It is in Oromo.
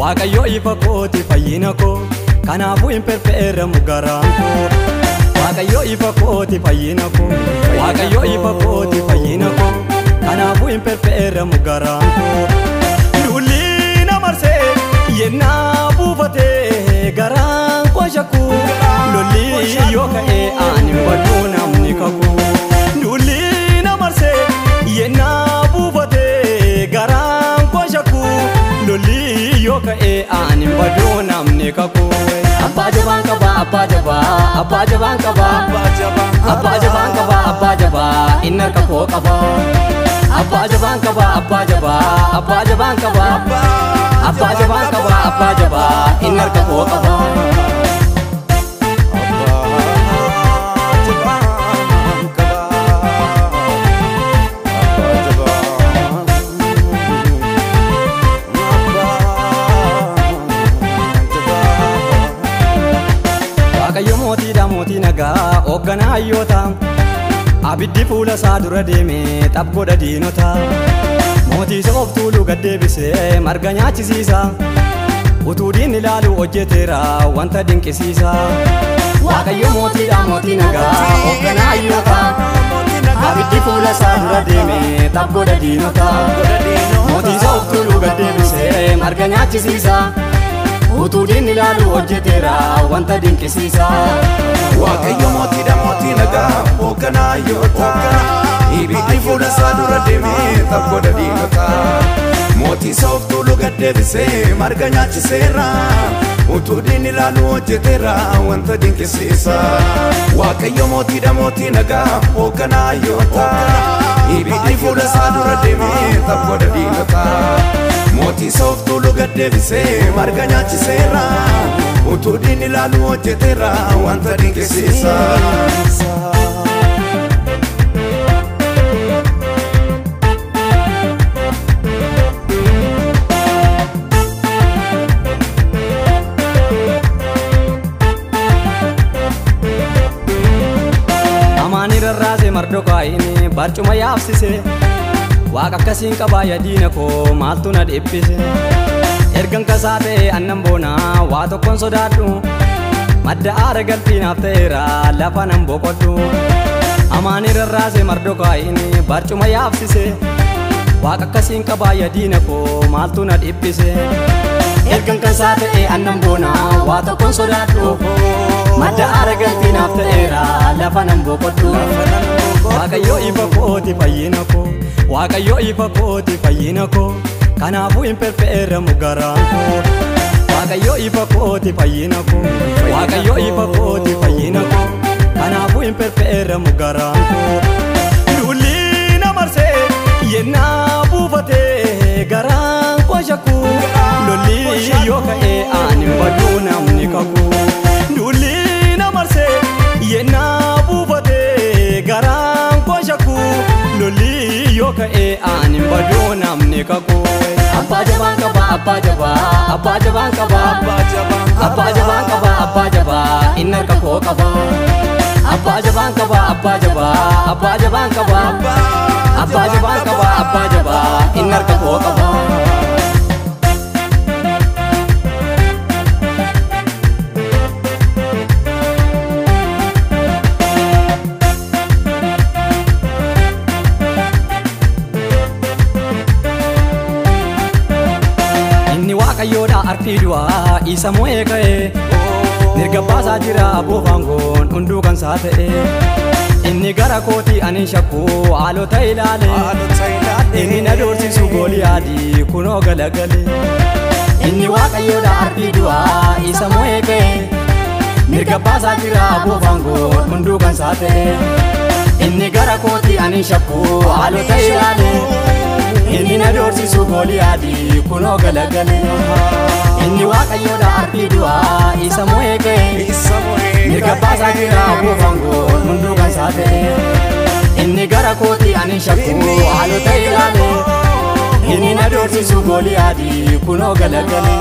Waaqayyo ifa kooti fayyina koo kanaafuu hin perpeeramu garaan koo. Waaqayyo ifa kooti fayyina koo Waaqayyo ifa kooti fayyina koo kanaafuu hin perpeeramu garaan koo. Lulli na marsee yennaa buufatee garaan koo shakku lolli yoo ka'ee ani baduu namni kakuu. Lulli na marsee yennaa buufatee garaan koo shakku lolli yoo ka'ee ani baduu namni kakuu. Abbaa jabaan qaba abbaa jabaa abbaa jabaan qaba abbaa jabaan qaba abbaa jabaa inni harka koo qaba. Abbaa jabaan qaba abbaa jabaa abbaa jabaan qaba abbaa jabaan qaba abbaa jabaa inni harka koo qaba. Waaqayyo mootiidha mootii nagaa hoogganaa hayyoota abiddi fuula isaa dura deemee xab godha diinota. Mootii isa of tuulu gad deebisee marga nyaachisiisa utuu diinni ilaalu hojjeteera wanta dinqisiisa. Waaqayyo mootiidha mootii nagaa hoogganaa hayyoota abiddi fuula isaa dura deemee xab godha diinota. Mootii isa of tuulu gad deebisee marga nyaachisiisa utuu diinni ilaalu hojjeteera wanta dinqisiisa. Waaqayyo mootiidha mootii nagaa hoogganaa hayyoota ibiddi fuula isaa dura deemee xab godha diinota. Mootii isa of tuulu gad deebisee marga nyaachiseera utuu diinni ilaalu hojjeteera wanta dinqisiisa. Waaqayyo mootiidha mootii nagaa hoogganaa hayyoota ibiddi fuula isaa dura deemee xab godha diinota. Mootii isa of tuulu gad deebisee marga nyaachiseera utuu diinni ilaalu hojjeteera wanta dinqisiisa. Amaani rarraase Mardokaayiin barcuma yaabsise waaqa akkasiin qabaa yadiina koo maaltu na dhiphise. Ergan kasaa ta'e annan boonaa waa tokkoon sodaadhu madda aara galfiinaaf ta'eera lafa nan boqodhu. Amaani rarraase Mardokaayiin barcuma yaabsise waaqa akkasiin qabaa yadiina koo maaltu na dhiphise. Ergan kasaa ta'e annan boonaa waa tokkoon sodaadhu madda aara galfiinaaf ta'eera lafa nan boqodhu. Waaqayyo ifa kooti fayyina koo Waaqayyo ifa kooti fayyina koo kanaafuu hin perpeeramu garaan koo. Waaqayyo ifa kooti fayyina koo Waaqayyo ifa kooti fayyina koo kanaafuu hin perpeeramu garaan koo. Lulli na marsee yennaa buufatee garaan koo shakku lolli yoo ka'ee ani baduu namni kakuu. Lulli na marsee yennaa buufatee garaan koo shakku lolli yoo ka'ee ani baduu namni kakuu. Abbaa jabaan qaba abbaa jabaa abbaa jabaan qaba abbaa jabaan qaba abbaa jabaa inni harka koo qaba. Abbaa jabaan qaba abbaa jabaa abbaa jabaan qaba abbaa jabaan qaba abbaa jabaa inni harka koo qaba. Waaqayyoodha arfii du'aa isa mo'ee ka'ee mirga baasaa jira boofaan goon hunduu kan isaa ta'e. Inni gara kootii ani shakku haalota ilaale inni na doorsisu Gooliyaadii kunoo galagale. Inni Waaqayyoodha arfii du'aa isa mo'ee ka'ee mirga baasaa jira boofaan goon hunduu kan isaa ta'e. Inni gara kootii ani shakku haalota ilaale inni na doorsisu Gooliyaadii kunoo galagale. Inni Waaqayyoodha arfii du'aa isa mo'ee ka'ee mirga baasaa jira boofaan goon hunduu kan isaa ta'e. Inni gara kootii ani shakku haalota ilaale inni na doorsisu Gooliyaadii kunoo galagale.